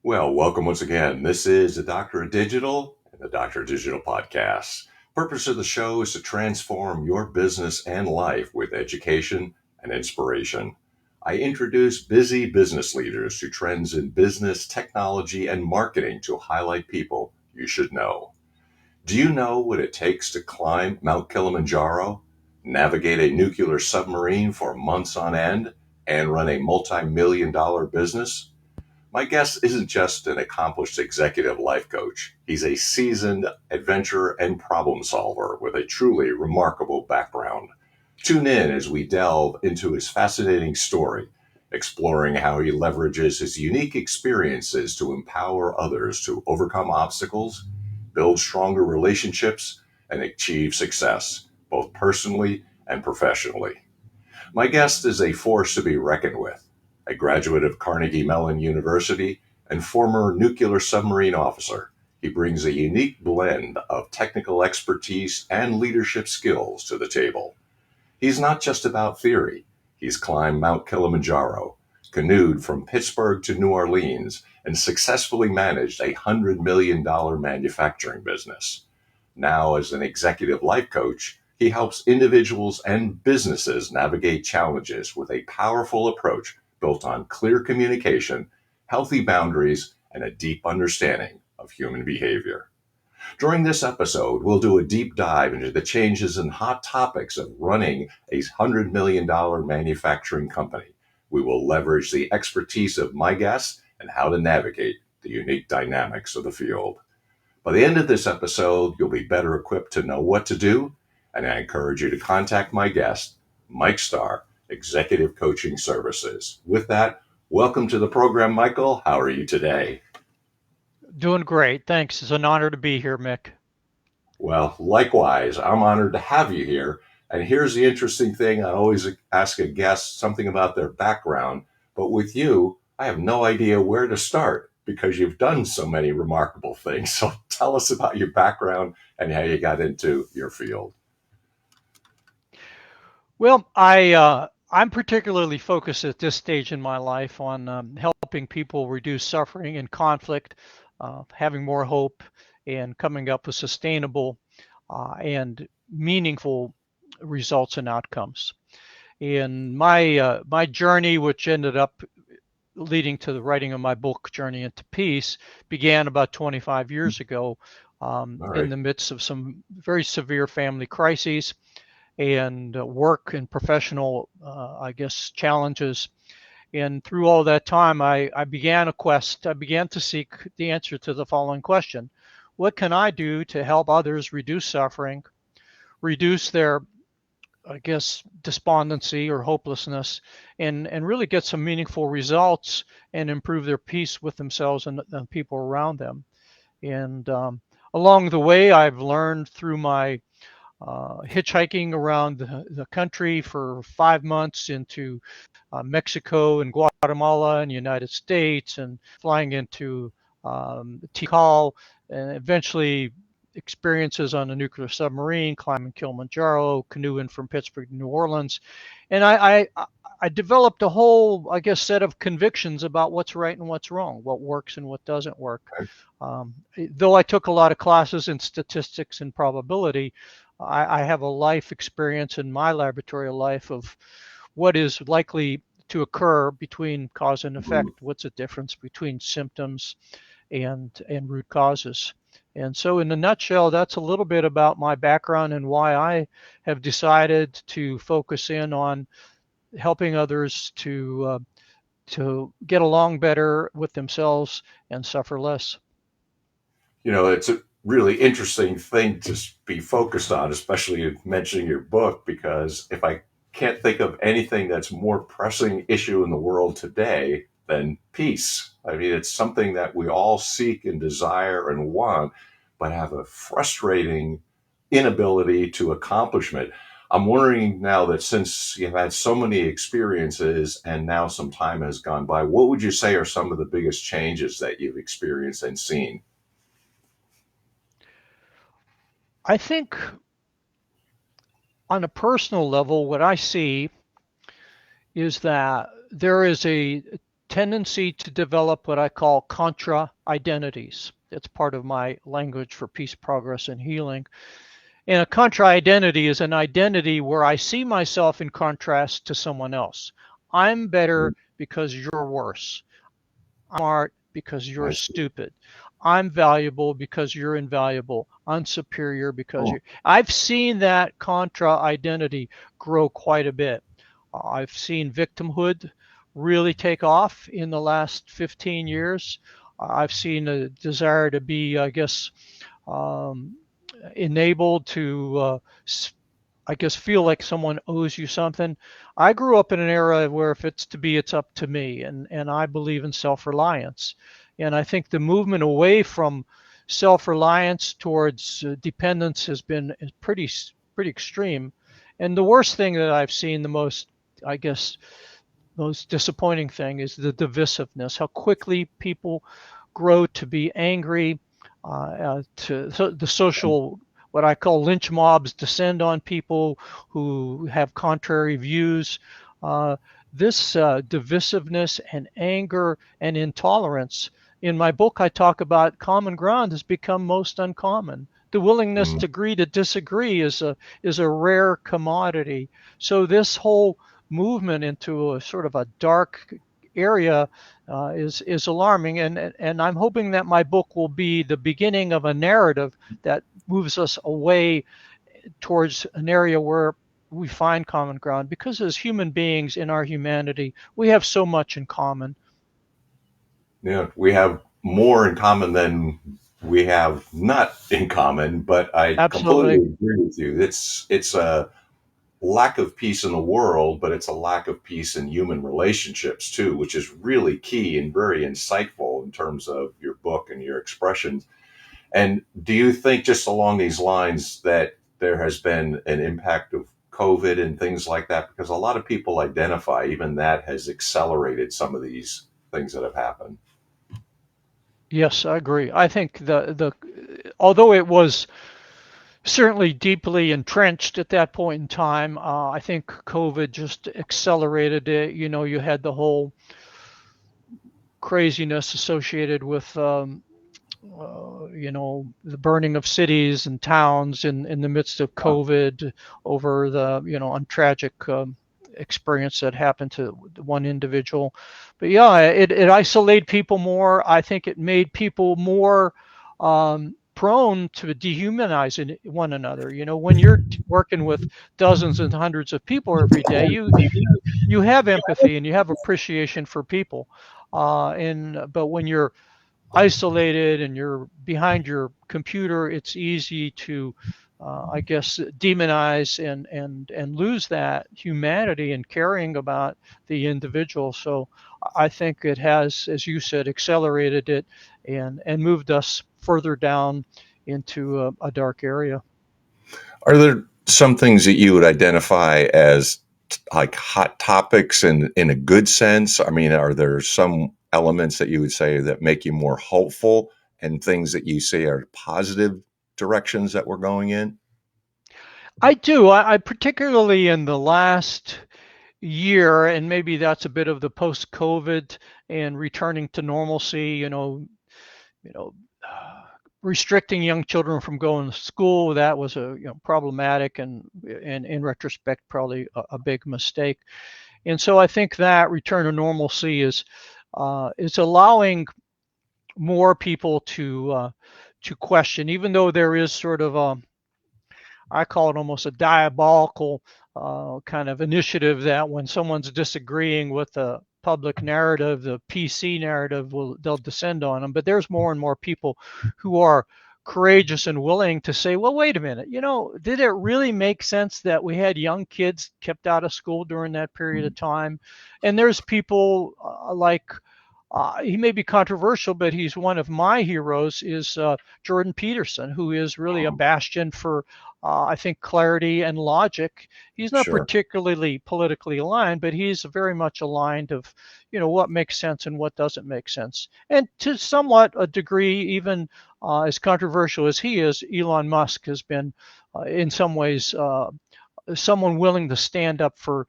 Well, welcome once again. This is the Doctor of Digital and the Doctor of Digital podcast. Purpose of the show is to transform your business and life with education and inspiration. I introduce busy business leaders to trends in business, technology, and marketing to highlight people you should know. Do you know what it takes to climb Mount Kilimanjaro, navigate a nuclear submarine for months on end, and run a multi-million dollar business? My guest isn't just an accomplished executive life coach. He's a seasoned adventurer and problem solver with a truly remarkable background. Tune in as we delve into his fascinating story, exploring how he leverages his unique experiences to empower others to overcome obstacles, build stronger relationships, and achieve success, both personally and professionally. My guest is a force to be reckoned with, a graduate of Carnegie Mellon University and former nuclear submarine officer. He brings a unique blend of technical expertise and leadership skills to the table. He's not just about theory. He's climbed Mount Kilimanjaro, canoed from Pittsburgh to New Orleans, and successfully managed a $100 million manufacturing business. Now, as an executive life coach, he helps individuals and businesses navigate challenges with a powerful approach built on clear communication, healthy boundaries, and a deep understanding of human behavior. During this episode, we'll do a deep dive into the changes and hot topics of running a $100 million manufacturing company. We will leverage the expertise of my guests and how to navigate the unique dynamics of the field. By the end of this episode, you'll be better equipped to know what to do, and I encourage you to contact my guest, Mike Starr, Executive Coaching Services. With that, welcome to the program, Michael. How are you today? Doing great. Thanks. It's an honor to be here, Mick. Well, likewise, I'm honored to have you here. And here's the interesting thing. I always ask a guest something about their background, but with you, I have no idea where to start because you've done so many remarkable things. So tell us about your background and how you got into your field. Well, I'm particularly focused at this stage in my life on helping people reduce suffering and conflict, having more hope, and coming up with sustainable and meaningful results and outcomes. In my journey, which ended up leading to the writing of my book, Journey into Peace, began about 25 years ago All in right. the midst of some very severe family crises and work and professional, challenges. And through all that time, I began a quest. I began to seek the answer to the following question: what can I do to help others reduce suffering, reduce their, despondency or hopelessness, and really get some meaningful results and improve their peace with themselves and the people around them? And along the way, I've learned through my hitchhiking around the country for 5 months into Mexico and Guatemala and the United States, and flying into Tikal, and eventually experiences on a nuclear submarine, climbing Kilimanjaro, canoeing from Pittsburgh to New Orleans. And I developed a whole, set of convictions about what's right and what's wrong, what works and what doesn't work. Okay. Though I took a lot of classes in statistics and probability, I have a life experience in my laboratory life of what is likely to occur between cause and Mhm. effect. What's the difference between symptoms and root causes? And so, in a nutshell, that's a little bit about my background and why I have decided to focus in on helping others to get along better with themselves and suffer less. It's a really interesting thing to be focused on, especially mentioning your book, because if I can't think of anything that's more pressing issue in the world today than peace. I mean, it's something that we all seek and desire and want, but have a frustrating inability to accomplishment. I'm wondering now that since you've had so many experiences and now some time has gone by, what would you say are some of the biggest changes that you've experienced and seen? I think on a personal level, what I see is that there is a tendency to develop what I call contra identities. It's part of my language for peace, progress, and healing. And a contra identity is an identity where I see myself in contrast to someone else. I'm better because you're worse. I'm smart because you're I see. stupid. I'm valuable because you're invaluable. I'm superior because Oh, you. I've seen that contra identity grow quite a bit. I've seen victimhood really take off in the last 15 years. I've seen a desire to be, I guess, um, enabled to, I guess, feel like someone owes you something. I grew up in an era where if it's to be, it's up to me, and I believe in self-reliance. And I think the movement away from self-reliance towards dependence has been pretty extreme. And the worst thing that I've seen, the most, I guess, most disappointing thing is the divisiveness, how quickly people grow to be angry, to so the social, what I call lynch mobs, descend on people who have contrary views. Uh, this divisiveness and anger and intolerance. In my book, I talk about common ground has become most uncommon. The willingness mm, to agree to disagree is a rare commodity. So this whole movement into a sort of a dark area is alarming, and I'm hoping that my book will be the beginning of a narrative that moves us away towards an area where we find common ground, because as human beings in our humanity we have so much in common. yeah, we have more in common than we have not in common, but I completely Absolutely. agree with you. It's a lack of peace in the world, but it's a lack of peace in human relationships too, which is really key and very insightful in terms of your book and your expressions. And do you think, just along these lines, that there has been an impact of COVID and things like that? Because a lot of people identify even that has accelerated some of these things that have happened. Yes, I agree. I think the although it was certainly deeply entrenched at that point in time, I think COVID just accelerated it. You know, you had the whole craziness associated with you know, the burning of cities and towns in the midst of Yeah, COVID, over the, you know, untragic experience that happened to one individual. But yeah, it isolated people more. I think it made people more prone to dehumanizing one another. You know, when you're working with dozens and hundreds of people every day, you have empathy and you have appreciation for people. And but when you're isolated and you're behind your computer, it's easy to, I guess, demonize and lose that humanity and caring about the individual. So I think it has, as you said, accelerated it and moved us further down into a dark area. are there some things that you would identify as like hot topics in a good sense? I mean, are there some elements that you would say that make you more hopeful, and things that you say are positive directions that we're going in? I do. I particularly in the last year, and maybe that's a bit of the post-COVID and returning to normalcy. You know, restricting young children from going to school, that was a, you know, problematic and in retrospect probably a big mistake. And so I think that return to normalcy is allowing more people to question, even though there is sort of a, I call it almost a diabolical kind of initiative that when someone's disagreeing with the public narrative, the PC narrative, they'll descend on them. But there's more and more people who are courageous and willing to say, well, wait a minute, you know, did it really make sense that we had young kids kept out of school during that period of time? And there's people like, he may be controversial, but he's one of my heroes, is Jordan Peterson, who is really a bastion for, I think, clarity and logic. He's not Sure. particularly politically aligned, but he's very much aligned of, you know, what makes sense and what doesn't make sense. And to somewhat a degree, even as controversial as he is, Elon Musk has been, in some ways, someone willing to stand up for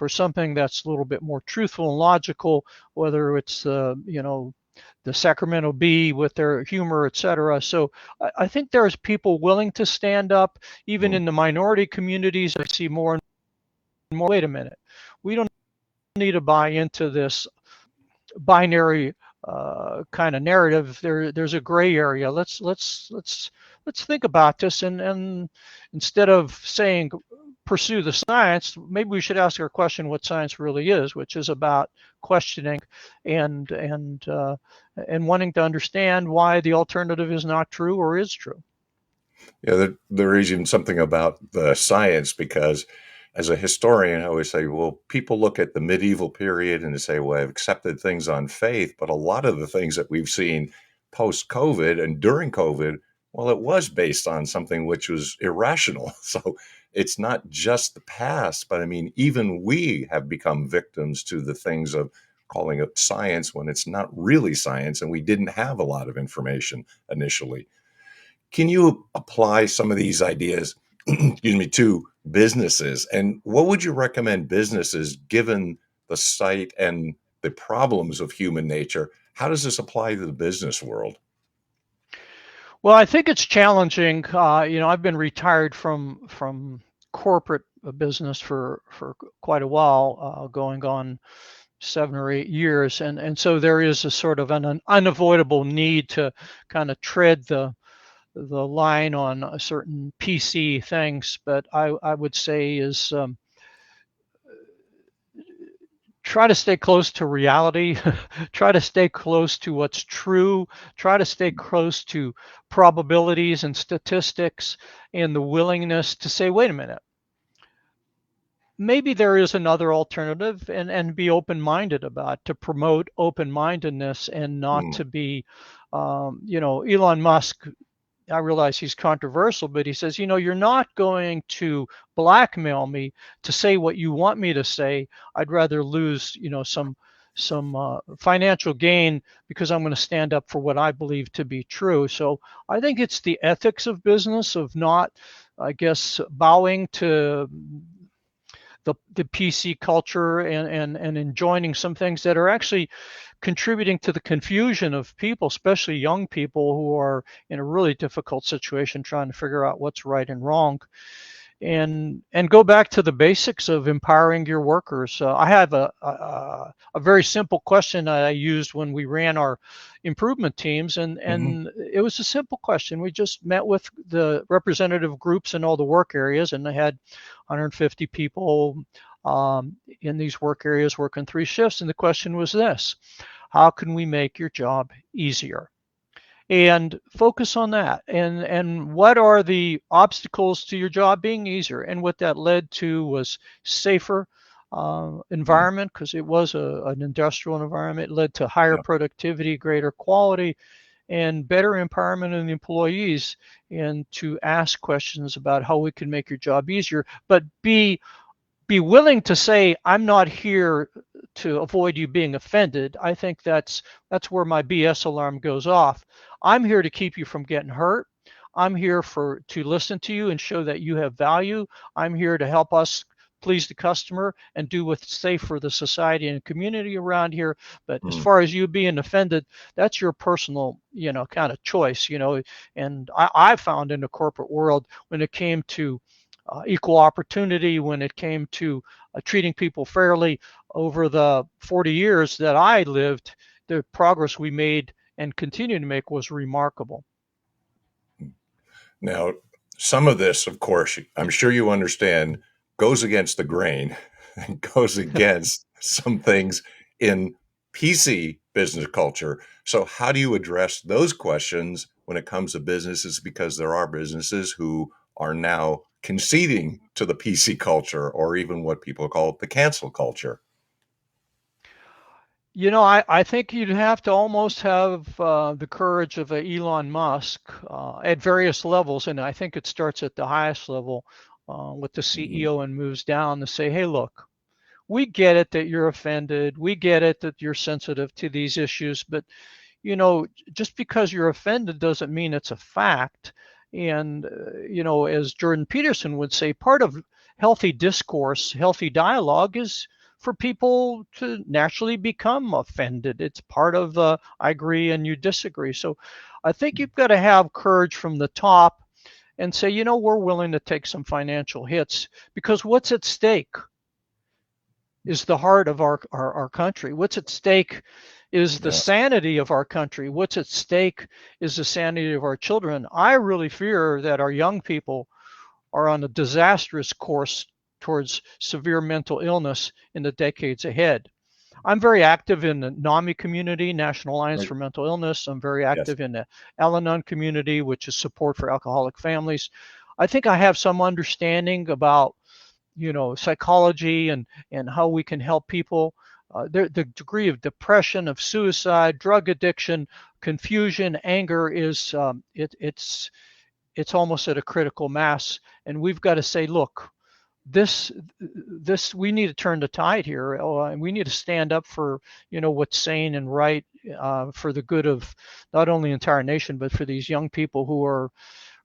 something that's a little bit more truthful and logical, whether it's the Sacramento Bee with their humor, etc. So I think there's people willing to stand up, even Mm. in the minority communities. I see more and more. Wait a minute, we don't need to buy into this binary kind of narrative. There's a gray area. Let's think about this, and instead of saying pursue the science, maybe we should ask our question what science really is, which is about questioning and and uh, and wanting to understand why the alternative is not true or is true. Yeah, there is even something about the science because as a historian, I always say, well, people look at the medieval period and they say, well, I've accepted things on faith, but a lot of the things that we've seen post COVID and during COVID, well, it was based on something which was irrational. So it's not just the past, but I mean, even we have become victims to the things of calling it science when it's not really science and we didn't have a lot of information initially. Can you apply some of these ideas, excuse me, to businesses? And what would you recommend businesses, given the site and the problems of human nature? How does this apply to the business world? Well, I think it's challenging. I've been retired from corporate business for quite a while, going on 7 or 8 years, and so there is a sort of an unavoidable need to kind of tread the line on certain PC things. But I would say is try to stay close to reality, try to stay close to what's true, try to stay close to probabilities and statistics, and the willingness to say, wait a minute, maybe there is another alternative, and be open-minded about to promote open-mindedness and not Mm, to be Elon Musk. I realize he's controversial, but he says, you're not going to blackmail me to say what you want me to say. I'd rather lose, some financial gain because I'm going to stand up for what I believe to be true. So I think it's the ethics of business of not, I guess, bowing to the PC culture and enjoining some things that are actually contributing to the confusion of people, especially young people who are in a really difficult situation trying to figure out what's right and wrong. And go back to the basics of empowering your workers. I have a very simple question that I used when we ran our improvement teams, and mhm. and it was a simple question. We just met with the representative groups in all the work areas, and they had 150 people in these work areas working 3 shifts, and the question was this: how can we make your job easier? And focus on that, and what are the obstacles to your job being easier. And what that led to was safer Mm, environment, because it was an industrial environment. It led to higher yeah. productivity, greater quality, and better empowerment of the employees, and to ask questions about how we can make your job easier, but be willing to say, I'm not here to avoid you being offended. I think that's where my BS alarm goes off. I'm here to keep you from getting hurt. I'm here to listen to you and show that you have value. I'm here to help us please the customer and do what's safe for the society and community around here. But as Mm, far as you being offended, that's your personal, kind of choice. And I found in the corporate world, when it came to equal opportunity, when it came to treating people fairly, over the 40 years that I lived, the progress we made and continue to make was remarkable. now, some of this, of course, I'm sure you understand, goes against the grain and goes against some things in PC business culture. So, how do you address those questions when it comes to businesses? Because there are businesses who are now conceding to the PC culture or even what people call the cancel culture. I think you'd have to almost have the courage of a Elon Musk at various levels, and I think it starts at the highest level with the Mhm. CEO and moves down to say, hey, look, we get it that you're offended. We get it that you're sensitive to these issues, but just because you're offended doesn't mean it's a fact. And as Jordan Peterson would say, part of healthy discourse, healthy dialogue is for people to naturally become offended. It's part of I agree and you disagree. So I think you've got to have courage from the top and say, we're willing to take some financial hits, because what's at stake is the heart of our country. What's at stake is the Yeah. sanity of our country. What's at stake is the sanity of our children. I really fear that our young people are on a disastrous course towards severe mental illness in the decades ahead. I'm very active in the NAMI community, National Alliance Right. for Mental Illness. I'm very Yes. active in the Al-Anon community, which is support for alcoholic families. I think I have some understanding about psychology and how we can help people. The degree of depression, of suicide, drug addiction, confusion, anger is it's almost at a critical mass, and we've got to say, look, this we need to turn the tide here, and we need to stand up for what's sane and right, for the good of not only the entire nation but for these young people who are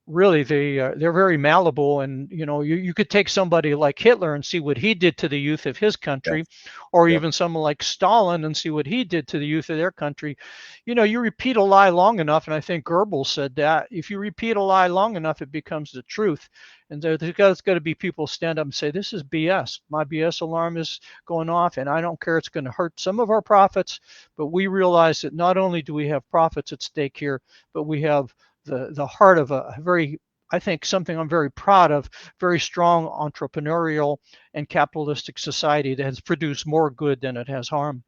really they're very malleable. And you could take somebody like Hitler and see what he did to the youth of his country, Yes. or Yep. even someone like Stalin and see what he did to the youth of their country. You repeat a lie long enough, and I think Goebbels said that if you repeat a lie long enough, it becomes the truth. And there's got to be people stand up and say, this is BS. My BS alarm is going off, and I don't care. It's going to hurt some of our profits, but we realize that not only do we have profits at stake here, but we have the heart of a very, I think, something I'm very proud of, very strong entrepreneurial and capitalistic society that has produced more good than it has harm.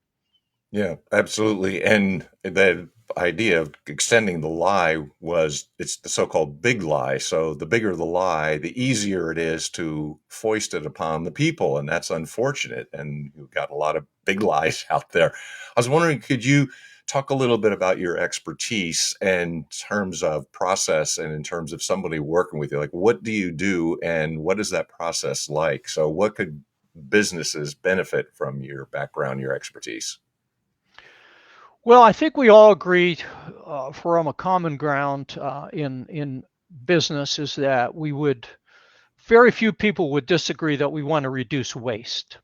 Yeah, absolutely. And the idea of extending the lie was it's the so-called big lie. So the bigger the lie, the easier it is to foist it upon the people. And that's unfortunate. And you've got a lot of big lies out there. I was wondering, could you talk a little bit about your expertise in terms of process and in terms of somebody working with you? Like, what do you do and what is that process like? So what could businesses benefit from your background, your expertise? Well, I think we all agree from a common ground in business is that we would, very few people would disagree that we want to reduce waste,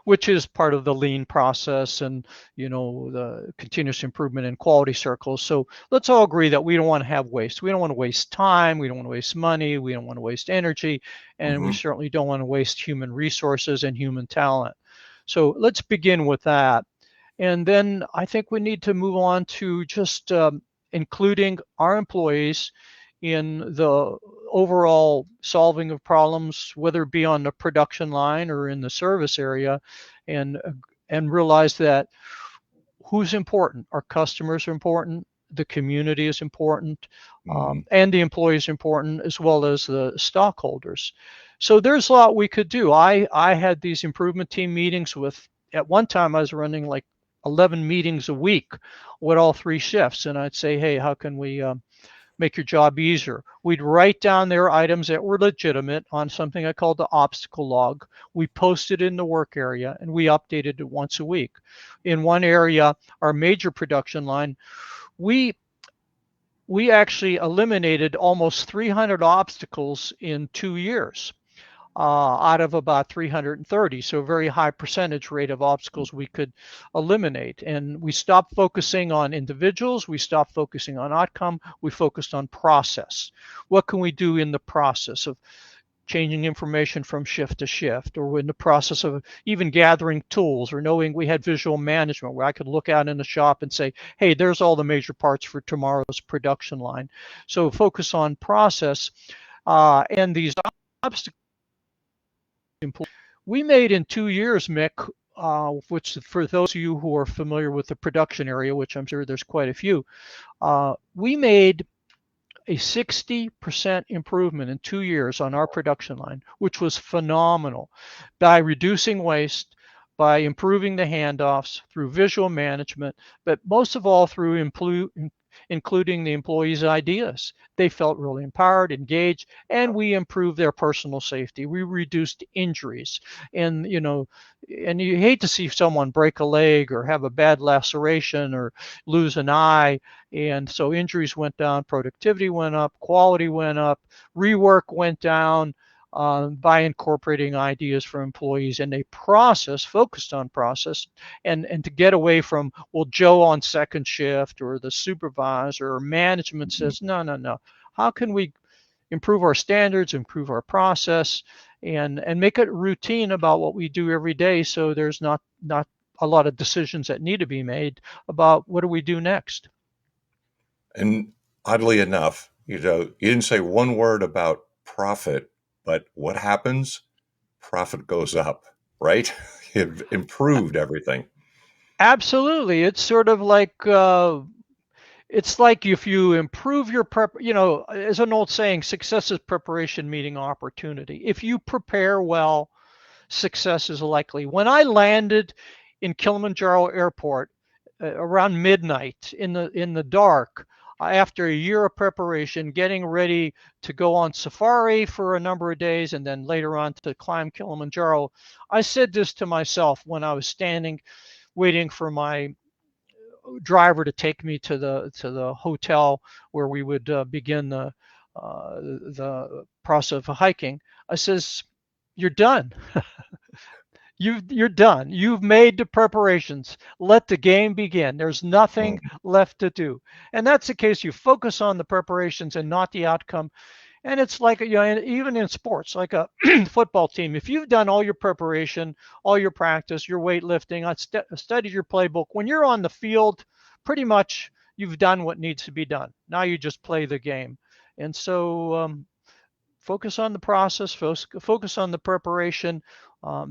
which is part of the lean process and the continuous improvement in quality circles. So let's all agree that we don't want to have waste. We don't want to waste time, we don't want to waste money, we don't want to waste energy, and we Hmm. certainly don't want to waste human resources and human talent. So let's begin with that. And then I think we need to move on to just including our employees in the overall solving of problems, whether it be on the production line or in the service area, and and realize that who's important. Our customers are important, the community is important, Hmm. and the employees are important, as well as the stockholders. So there's a lot we could do. I had these improvement team meetings with, at one time I was running like 11 meetings a week with all three shifts, and I'd say, hey, how can we make your job easier? We'd write down their items that were legitimate on something I called the obstacle log. We posted in the work area and we updated it once a week. In one area, our major production line, we we actually eliminated almost 300 obstacles in 2 years, out of about 330. So a very high percentage rate of obstacles we could eliminate. And we stopped focusing on individuals. We stopped focusing on outcome. We focused on process. What can we do in the process of changing information from shift to shift, or in the process of even gathering tools, or knowing we had visual management where I could look out in the shop and say, hey, there's all the major parts for tomorrow's production line. So focus on process, and these obstacles we made in 2 years, Mick, which for those of you who are familiar with the production area, which I'm sure there's quite a few, we made a 60% improvement in 2 years on our production line, which was phenomenal, by reducing waste, by improving the handoffs through visual management, but most of all through including the employees' ideas. They felt really empowered, engaged, and we improved their personal safety. We reduced injuries. And, and you hate to see someone break a leg or have a bad laceration or lose an eye. And so injuries went down, productivity went up, quality went up, rework went down. by incorporating ideas from employees in a process focused on process, and to get away from, well, Joe on second shift or the supervisor or management Mhm. says, no, no, no. How can we improve our standards, improve our process, and make it routine about what we do every day, so there's not a lot of decisions that need to be made about what do we do next. And oddly enough, you didn't say one word about profit, but what happens? Profit goes up, right? It improved everything. Absolutely, it's sort of like it's like if you improve your prep, as an old saying, success is preparation meeting opportunity. If you prepare well, success is likely. When I landed in Kilimanjaro Airport around midnight in the dark, after a year of preparation, getting ready to go on safari for a number of days, and then later on to climb Kilimanjaro, I said this to myself when I was standing waiting for my driver to take me to the hotel where we would begin the process of hiking. I says, "You're done. You're done. You've made the preparations. Let the game begin. There's nothing Mm. left to do." And that's the case. You focus on the preparations and not the outcome. And it's like, even in sports, like a football team, if you've done all your preparation, all your practice, your weightlifting, studied your playbook, when you're on the field, pretty much you've done what needs to be done. Now you just play the game. And so focus on the process, focus on the preparation.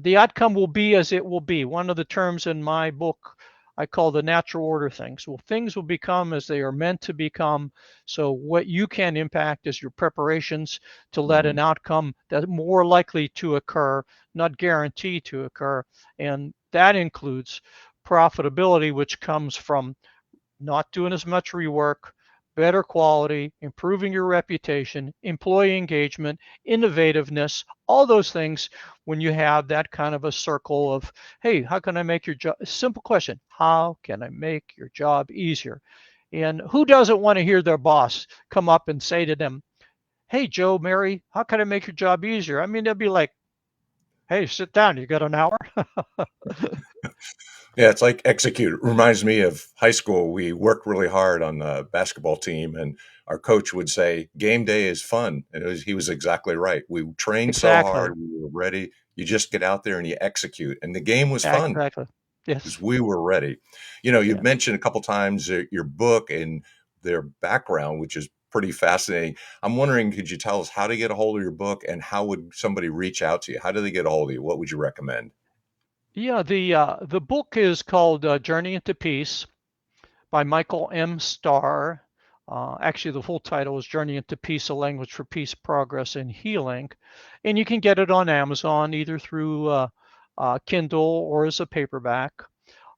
The outcome will be as it will be. One of the terms in my book I call the natural order things. Well, things will become as they are meant to become. So what you can impact is your preparations to let an Mhm. outcome that's more likely to occur, not guaranteed to occur. And that includes profitability, which comes from not doing as much rework, better quality, improving your reputation, employee engagement, innovativeness, all those things. When you have that kind of a circle of, hey, how can I make your job? Simple question: how can I make your job easier? And who doesn't want to hear their boss come up and say to them, hey, Joe, Mary, how can I make your job easier? I mean, they'll be like, hey, sit down. You got an hour? Yeah, it's like execute. It reminds me of high school. We worked really hard on the basketball team, and our coach would say, "Game day is fun," and he was exactly right. We trained so Exactly. hard, we were ready. You just get out there and you execute, and the game was fun Exactly. because Yes. we were ready. You've Yeah. mentioned a couple times your book and their background, which is pretty fascinating. I'm wondering, could you tell us how to get a hold of your book, and how would somebody reach out to you? How do they get a hold of you? What would you recommend? Yeah, the book is called Journey into Peace by Michael M. Starr. Actually, the full title is Journey into Peace: A Language for Peace, Progress, and Healing. And you can get it on Amazon either through Kindle or as a paperback.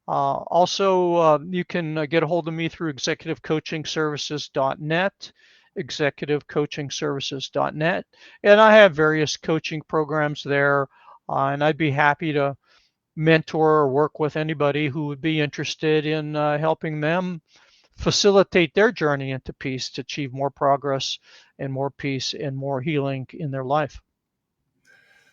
Also, you can get a hold of me through executivecoachingservices.net, executivecoachingservices.net. And I have various coaching programs there. And I'd be happy to mentor or work with anybody who would be interested in helping them facilitate their journey into peace to achieve more progress and more peace and more healing in their life.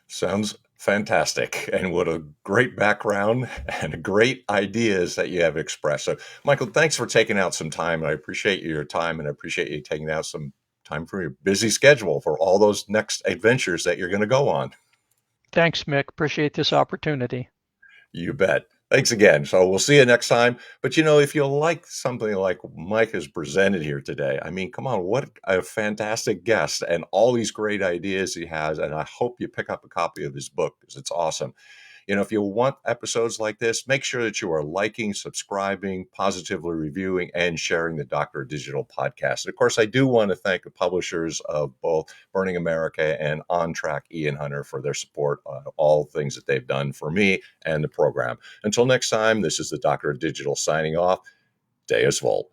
Sounds fantastic. And what a great background and great ideas that you have expressed. So, Michael, thanks for taking out some time. I appreciate your time, and I appreciate you taking out some time from your busy schedule for all those next adventures that you're going to go on. Thanks, Mick. Appreciate this opportunity. You bet. Thanks again. So we'll see you next time. But if you like something like Mike has presented here today, I mean, come on, what a fantastic guest and all these great ideas he has. And I hope you pick up a copy of his book because it's awesome. If you want episodes like this, make sure that you are liking, subscribing, positively reviewing, and sharing the Doctor of Digital podcast. And of course, I do want to thank the publishers of both Burning America and On Track, Ian Hunter, for their support on all things that they've done for me and the program. Until next time, this is the Doctor of Digital signing off. Deus Volt.